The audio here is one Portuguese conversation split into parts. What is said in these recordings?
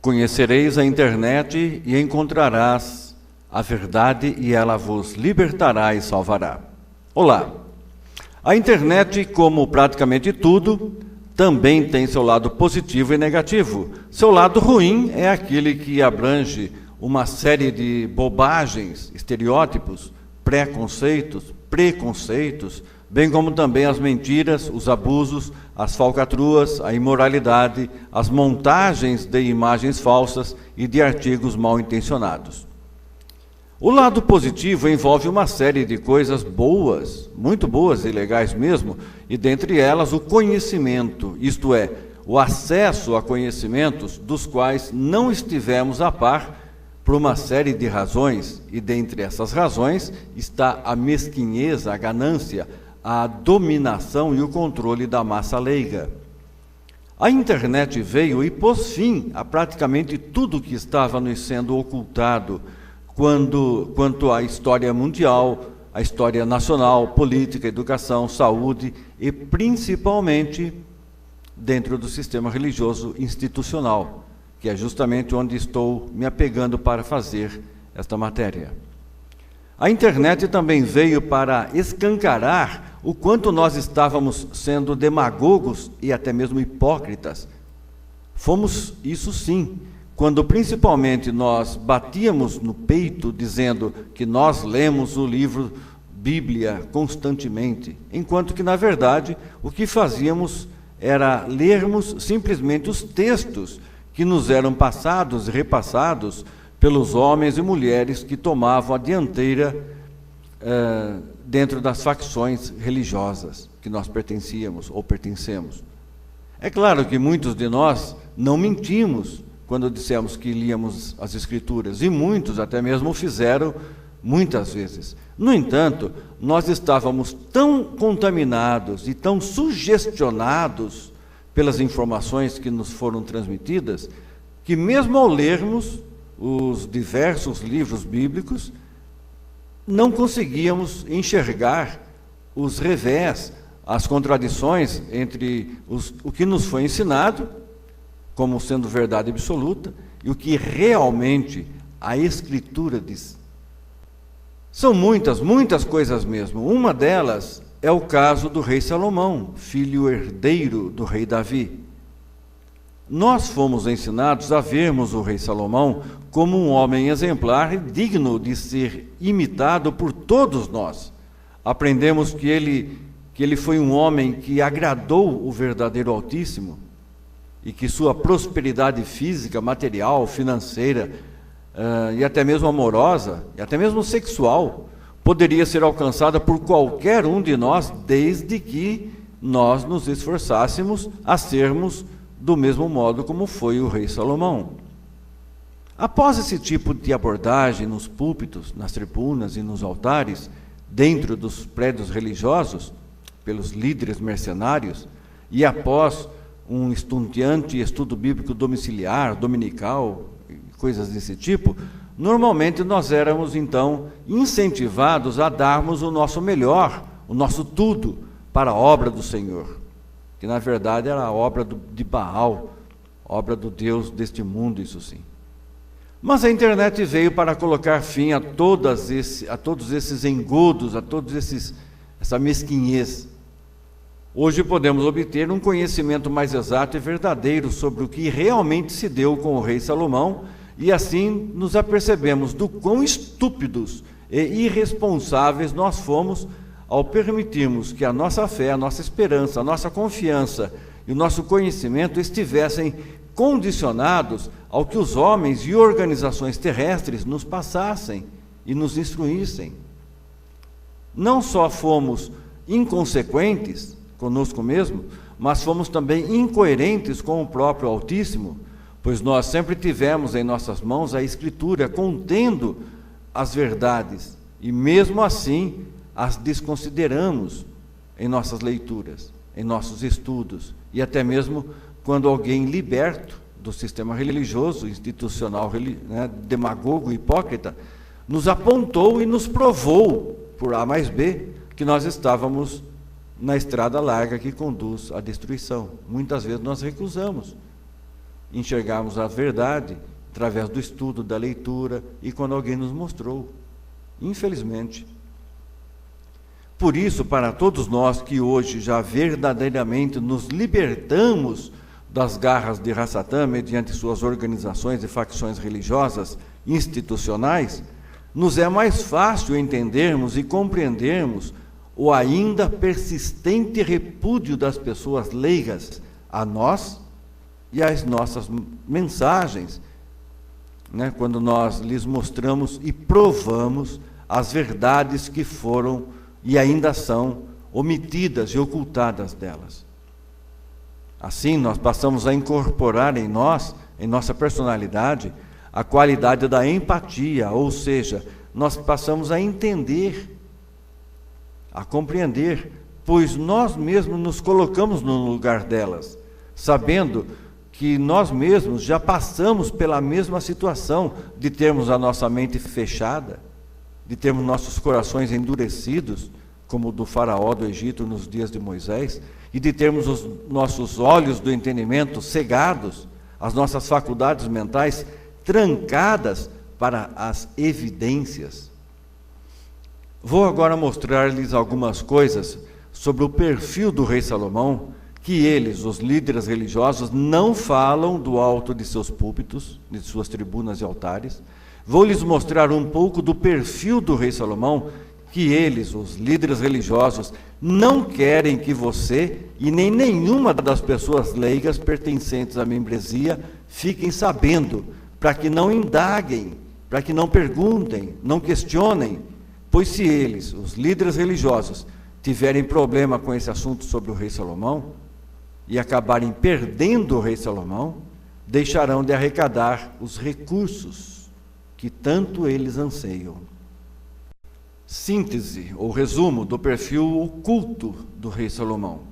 Conhecereis a internet e encontrarás a verdade e ela vos libertará e salvará. Olá! A internet, como praticamente tudo, também tem seu lado positivo e negativo. Seu lado ruim é aquele que abrange uma série de bobagens, estereótipos, preconceitos, bem como também as mentiras, os abusos, as falcatruas, a imoralidade, as montagens de imagens falsas e de artigos mal intencionados. O lado positivo envolve uma série de coisas boas, muito boas e legais mesmo, e dentre elas o conhecimento, isto é, o acesso a conhecimentos dos quais não estivemos a par por uma série de razões, e dentre essas razões está a mesquinhez, a ganância, a dominação e o controle da massa leiga. A internet veio e pôs fim a praticamente tudo que estava nos sendo ocultado quanto à história mundial, a história nacional, política, educação, saúde e principalmente dentro do sistema religioso institucional, que é justamente onde estou me apegando para fazer esta matéria. A internet também veio para escancarar o quanto nós estávamos sendo demagogos e até mesmo hipócritas. Fomos isso sim, quando principalmente nós batíamos no peito dizendo que nós lemos o livro Bíblia constantemente, enquanto que, na verdade, o que fazíamos era lermos simplesmente os textos que nos eram passados e repassados pelos homens e mulheres que tomavam a dianteira dentro das facções religiosas que nós pertencíamos ou pertencemos. É claro que muitos de nós não mentimos quando dissemos que líamos as Escrituras, e muitos até mesmo fizeram muitas vezes. No entanto, nós estávamos tão contaminados e tão sugestionados pelas informações que nos foram transmitidas, que mesmo ao lermos os diversos livros bíblicos, não conseguíamos enxergar os revés, as contradições entre o que nos foi ensinado, como sendo verdade absoluta, e o que realmente a Escritura diz. São muitas coisas mesmo. Uma delas é o caso do rei Salomão, filho herdeiro do rei Davi. Nós fomos ensinados a vermos o rei Salomão como um homem exemplar e digno de ser imitado por todos nós. Aprendemos que ele foi um homem que agradou o verdadeiro Altíssimo e que sua prosperidade física, material, financeira e até mesmo amorosa, e até mesmo sexual, poderia ser alcançada por qualquer um de nós, desde que nós nos esforçássemos a sermos do mesmo modo como foi o rei Salomão. Após esse tipo de abordagem nos púlpitos, nas tribunas e nos altares, dentro dos prédios religiosos, pelos líderes mercenários, e após um estonteante estudo bíblico domiciliar, dominical, coisas desse tipo, normalmente nós éramos então incentivados a darmos o nosso melhor, o nosso tudo, para a obra do Senhor, que na verdade era a obra de Baal, obra do Deus deste mundo, isso sim. Mas a internet veio para colocar fim a todos esses engodos, essa mesquinhez. Hoje podemos obter um conhecimento mais exato e verdadeiro sobre o que realmente se deu com o rei Salomão, e assim nos apercebemos do quão estúpidos e irresponsáveis nós fomos ao permitirmos que a nossa fé, a nossa esperança, a nossa confiança e o nosso conhecimento estivessem condicionados ao que os homens e organizações terrestres nos passassem e nos instruíssem. Não só fomos inconsequentes conosco mesmo, mas fomos também incoerentes com o próprio Altíssimo, pois nós sempre tivemos em nossas mãos a Escritura contendo as verdades, e mesmo assim as desconsideramos em nossas leituras, em nossos estudos, e até mesmo quando alguém liberto do sistema religioso, institucional, demagogo, hipócrita, nos apontou e nos provou, por A mais B, que nós estávamos na estrada larga que conduz à destruição. Muitas vezes nós recusamos. enxergarmos a verdade através do estudo, da leitura e quando alguém nos mostrou. Infelizmente. Por isso, para todos nós que hoje já verdadeiramente nos libertamos das garras de Hassatan mediante suas organizações e facções religiosas institucionais, nos é mais fácil entendermos e compreendermos o ainda persistente repúdio das pessoas leigas a nós e às nossas mensagens, né, quando nós lhes mostramos e provamos as verdades que foram e ainda são omitidas e ocultadas delas. Assim, nós passamos a incorporar em nós, em nossa personalidade, a qualidade da empatia, ou seja, nós passamos a entender, a compreender, pois nós mesmos nos colocamos no lugar delas, sabendo que nós mesmos já passamos pela mesma situação de termos a nossa mente fechada, de termos nossos corações endurecidos, como o do faraó do Egito nos dias de Moisés, e de termos os nossos olhos do entendimento cegados, as nossas faculdades mentais trancadas para as evidências. Vou agora mostrar-lhes algumas coisas sobre o perfil do rei Salomão, que eles, os líderes religiosos, não falam do alto de seus púlpitos, de suas tribunas e altares. Vou lhes mostrar um pouco do perfil do rei Salomão, que eles, os líderes religiosos, não querem que você e nem nenhuma das pessoas leigas pertencentes à membresia fiquem sabendo, para que não indaguem, para que não perguntem, não questionem, pois se eles, os líderes religiosos, tiverem problema com esse assunto sobre o rei Salomão e acabarem perdendo o rei Salomão, deixarão de arrecadar os recursos que tanto eles anseiam. Síntese ou resumo do perfil oculto do rei Salomão.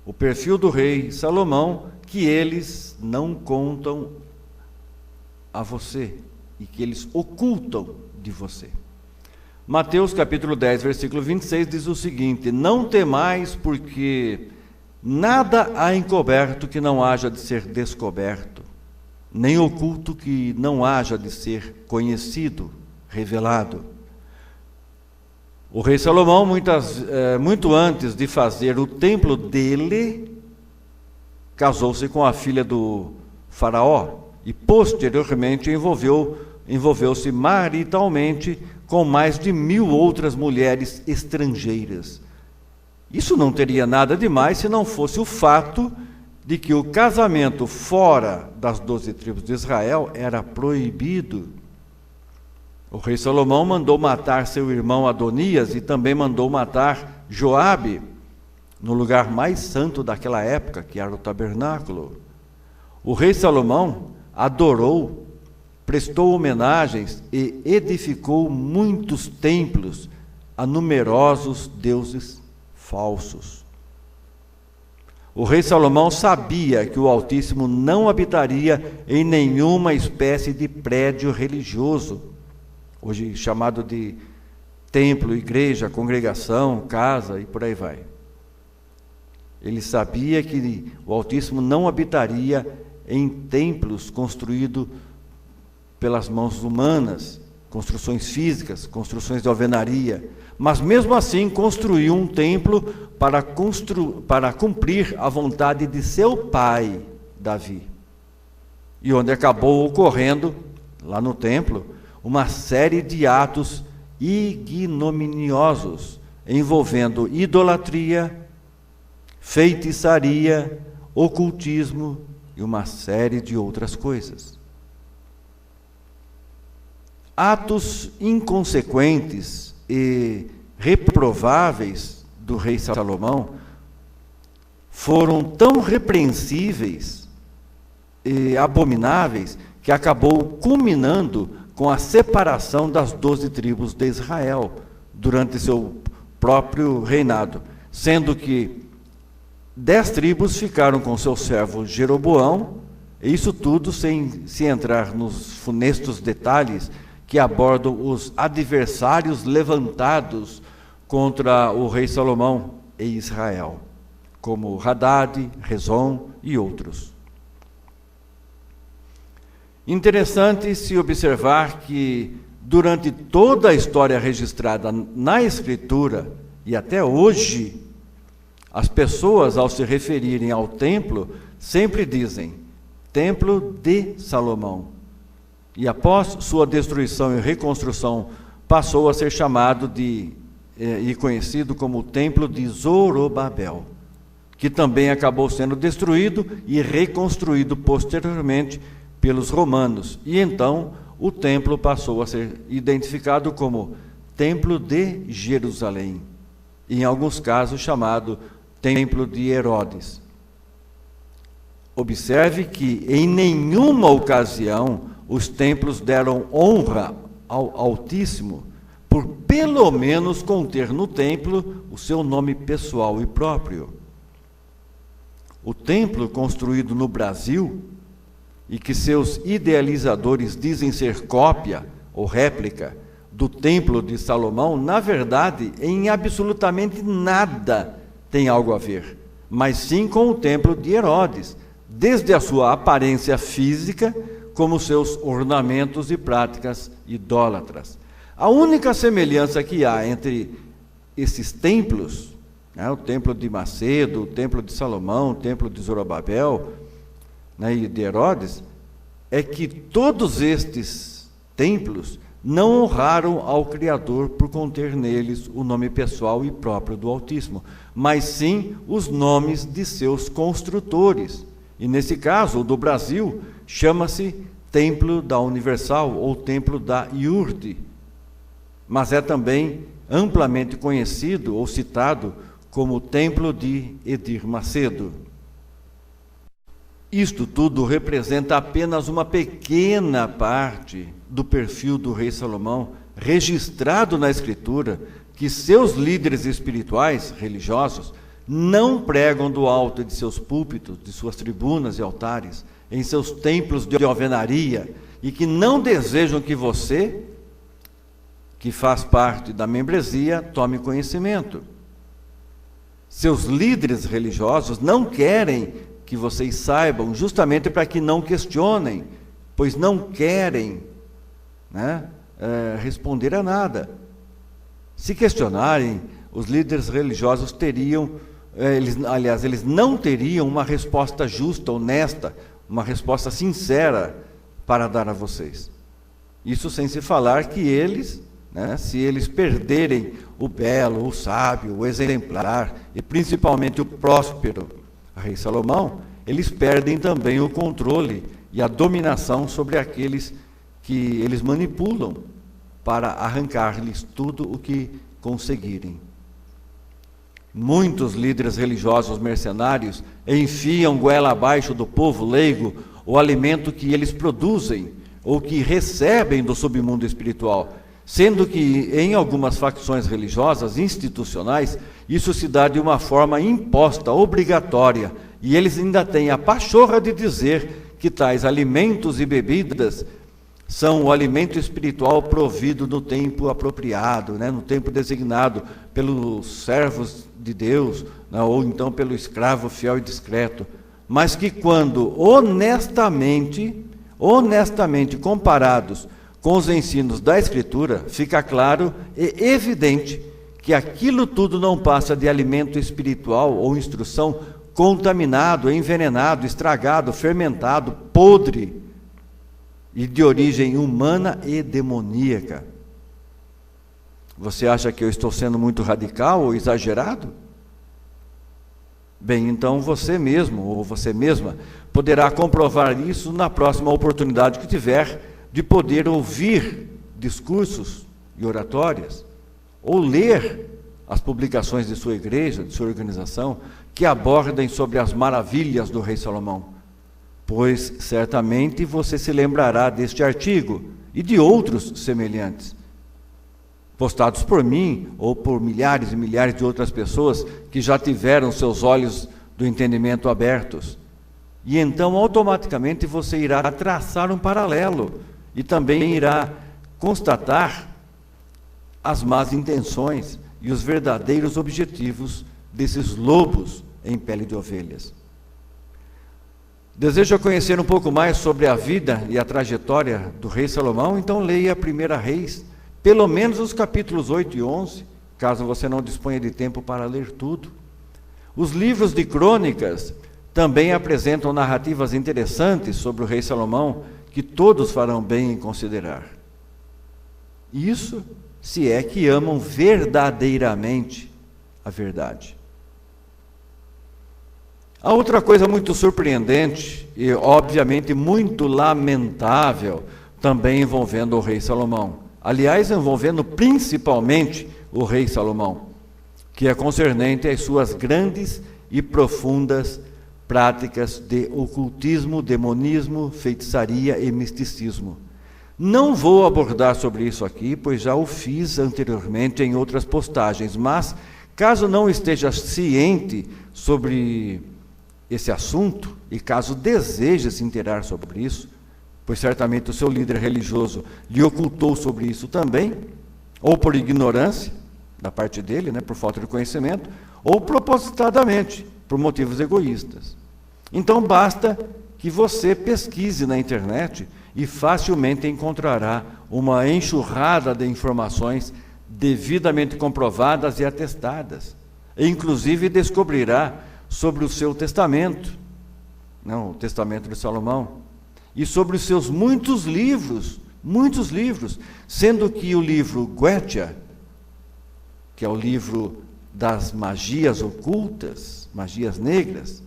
O perfil do rei Salomão que eles não contam a você e que eles ocultam de você. Mateus capítulo 10, versículo 26 diz o seguinte: não temais, porque nada há encoberto que não haja de ser descoberto, nem oculto que não haja de ser conhecido, revelado. O rei Salomão, muito antes de fazer o templo dele, casou-se com a filha do faraó e posteriormente envolveu-se maritalmente com mais de 1000 outras mulheres estrangeiras. Isso não teria nada de mais se não fosse o fato de que o casamento fora das 12 tribos de Israel era proibido. O rei Salomão mandou matar seu irmão Adonias e também mandou matar Joabe, no lugar mais santo daquela época, que era o tabernáculo. O rei Salomão adorou, prestou homenagens e edificou muitos templos a numerosos deuses falsos. O rei Salomão sabia que o Altíssimo não habitaria em nenhuma espécie de prédio religioso, hoje chamado de templo, igreja, congregação, casa e por aí vai. Ele sabia que o Altíssimo não habitaria em templos construídos pelas mãos humanas, construções físicas, construções de alvenaria, mas mesmo assim construiu um templo para cumprir a vontade de seu pai, Davi. E onde acabou ocorrendo, lá no templo, uma série de atos ignominiosos, envolvendo idolatria, feitiçaria, ocultismo e uma série de outras coisas. Atos inconsequentes e reprováveis do rei Salomão foram tão repreensíveis e abomináveis que acabou culminando com a separação das 12 tribos de Israel durante seu próprio reinado, sendo que 10 tribos ficaram com seu servo Jeroboão, e isso tudo sem se entrar nos funestos detalhes que abordam os adversários levantados contra o rei Salomão e Israel, como Hadad, Rezon e outros. Interessante se observar que, durante toda a história registrada na Escritura, e até hoje, as pessoas, ao se referirem ao templo, sempre dizem Templo de Salomão. E após sua destruição e reconstrução, passou a ser chamado e conhecido como o Templo de Zorobabel, que também acabou sendo destruído e reconstruído posteriormente pelos romanos. E então o templo passou a ser identificado como Templo de Jerusalém, e em alguns casos chamado Templo de Herodes. Observe que em nenhuma ocasião os templos deram honra ao Altíssimo, por pelo menos conter no templo o seu nome pessoal e próprio. O templo construído no Brasil, e que seus idealizadores dizem ser cópia ou réplica do Templo de Salomão, na verdade, em absolutamente nada tem algo a ver, mas sim com o Templo de Herodes, desde a sua aparência física, como seus ornamentos e práticas idólatras. A única semelhança que há entre esses templos, o Templo de Macedo, o Templo de Salomão, o Templo de Zorobabel, e de Herodes, é que todos estes templos não honraram ao Criador por conter neles o nome pessoal e próprio do Altíssimo, mas sim os nomes de seus construtores. E nesse caso, o do Brasil, chama-se Templo da Universal ou Templo da Iurde, mas é também amplamente conhecido ou citado como o Templo de Edir Macedo. Isto tudo representa apenas uma pequena parte do perfil do rei Salomão, registrado na Escritura, que seus líderes espirituais, religiosos, não pregam do alto de seus púlpitos, de suas tribunas e altares, em seus templos de alvenaria, e que não desejam que você, que faz parte da membresia, tome conhecimento. Seus líderes religiosos não querem que vocês saibam, justamente para que não questionem, pois não querem responder a nada. Se questionarem, os líderes religiosos teriam, eles não teriam uma resposta justa, honesta, uma resposta sincera para dar a vocês. Isso sem se falar que eles, se eles perderem o belo, o sábio, o exemplar e principalmente o próspero rei Salomão, eles perdem também o controle e a dominação sobre aqueles que eles manipulam para arrancar-lhes tudo o que conseguirem. Muitos líderes religiosos mercenários enfiam goela abaixo do povo leigo o alimento que eles produzem ou que recebem do submundo espiritual, sendo que em algumas facções religiosas institucionais isso se dá de uma forma imposta, obrigatória, e eles ainda têm a pachorra de dizer que tais alimentos e bebidas são o alimento espiritual provido no tempo apropriado, no tempo designado pelos servos de Deus, ou então pelo escravo fiel e discreto, mas que quando honestamente comparados com os ensinos da Escritura, fica claro e evidente que aquilo tudo não passa de alimento espiritual ou instrução contaminado, envenenado, estragado, fermentado, podre e de origem humana e demoníaca. Você acha que eu estou sendo muito radical ou exagerado? Bem, então você mesmo ou você mesma poderá comprovar isso na próxima oportunidade que tiver de poder ouvir discursos e oratórias, ou ler as publicações de sua igreja, de sua organização, que abordem sobre as maravilhas do rei Salomão, pois certamente você se lembrará deste artigo e de outros semelhantes, postados por mim ou por milhares e milhares de outras pessoas que já tiveram seus olhos do entendimento abertos. E então automaticamente você irá traçar um paralelo e também irá constatar as más intenções e os verdadeiros objetivos desses lobos em pele de ovelhas. Deseja conhecer um pouco mais sobre a vida e a trajetória do rei Salomão? Então leia a 1 Reis, pelo menos os capítulos 8 e 11, caso você não disponha de tempo para ler tudo. Os livros de crônicas também apresentam narrativas interessantes sobre o rei Salomão, que todos farão bem em considerar. Isso se é que amam verdadeiramente a verdade. A outra coisa muito surpreendente e, obviamente, muito lamentável, também envolvendo o rei Salomão. Aliás, envolvendo principalmente o rei Salomão, que é concernente às suas grandes e profundas práticas de ocultismo, demonismo, feitiçaria e misticismo. Não vou abordar sobre isso aqui, pois já o fiz anteriormente em outras postagens, mas, caso não esteja ciente sobre esse assunto, e caso deseje se inteirar sobre isso, pois certamente o seu líder religioso lhe ocultou sobre isso também, ou por ignorância da parte dele, por falta de conhecimento, ou propositadamente, por motivos egoístas. Então basta que você pesquise na internet e facilmente encontrará uma enxurrada de informações devidamente comprovadas e atestadas. E inclusive descobrirá sobre o seu testamento, o testamento de Salomão, e sobre os seus muitos livros, sendo que o livro Guetia, que é o livro das magias ocultas, magias negras,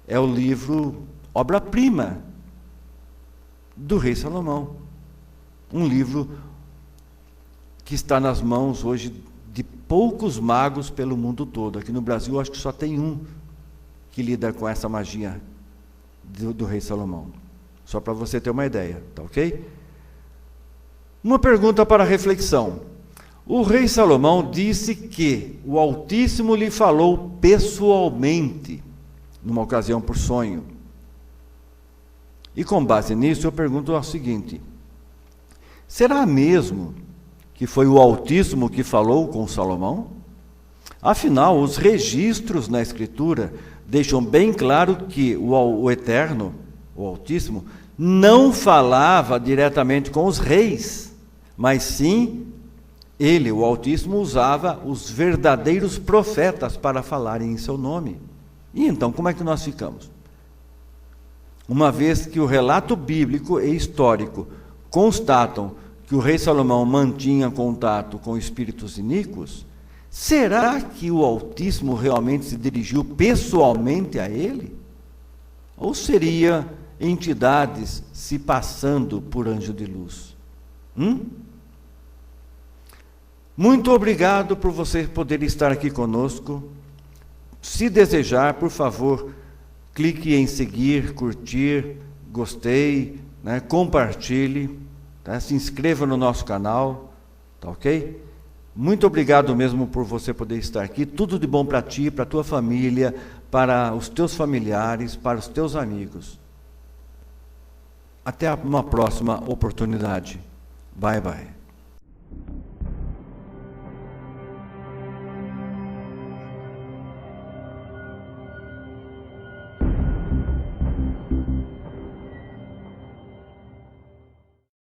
é o livro obra-prima do rei Salomão. Um livro que está nas mãos hoje de poucos magos pelo mundo todo. Aqui no Brasil, acho que só tem um que lida com essa magia do rei Salomão. Só para você ter uma ideia, tá ok? Uma pergunta para reflexão. O rei Salomão disse que o Altíssimo lhe falou pessoalmente, numa ocasião por sonho. E com base nisso, eu pergunto o seguinte: será mesmo que foi o Altíssimo que falou com Salomão? Afinal, os registros na Escritura deixam bem claro que o Eterno, o Altíssimo, não falava diretamente com os reis, mas sim, ele, o Altíssimo, usava os verdadeiros profetas para falarem em seu nome. E então, como é que nós ficamos? Uma vez que o relato bíblico e histórico constatam que o rei Salomão mantinha contato com espíritos iníquos, será que o Altíssimo realmente se dirigiu pessoalmente a ele? Ou seria entidades se passando por anjo de luz? Muito obrigado por você poder estar aqui conosco. Se desejar, por favor, clique em seguir, curtir, gostei, compartilhe. Se inscreva no nosso canal, tá ok? Muito obrigado mesmo por você poder estar aqui. Tudo de bom para ti, para a tua família, para os teus familiares, para os teus amigos. Até uma próxima oportunidade. Bye, bye.